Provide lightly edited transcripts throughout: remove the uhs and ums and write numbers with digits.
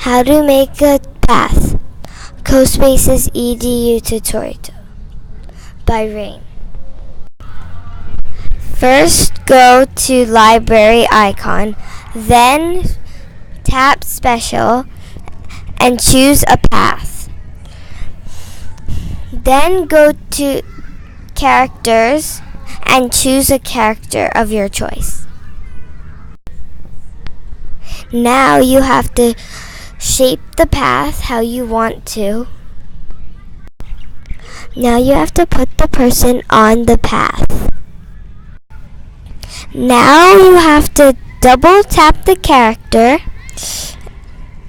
How to make a path. CoSpaces Edu tutorial by Raine. First, go to library icon, then tap special and choose a path. Then go to characters and choose a character of your choice. Now you have to shape the path how you want to. Now you have to put the person on the path. Now you have to double tap the character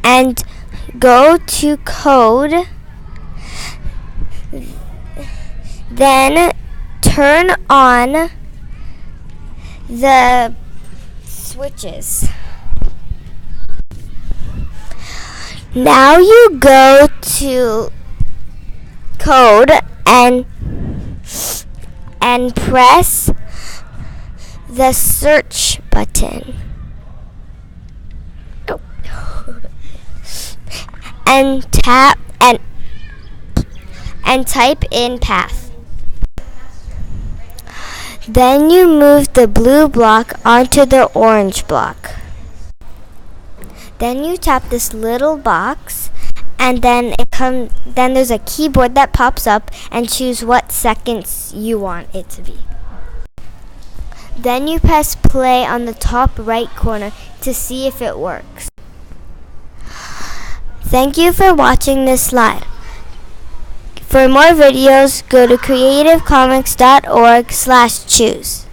and go to code. Then turn on the switches. Now you go to code and press the search button. And tap and type in path. Then you move the blue block onto the orange block. Then you tap this little box, and then there's a keyboard that pops up, and choose what seconds you want it to be. Then you press play on the top right corner to see if it works. Thank you for watching this slide. For more videos, go to creativecomics.org/choose.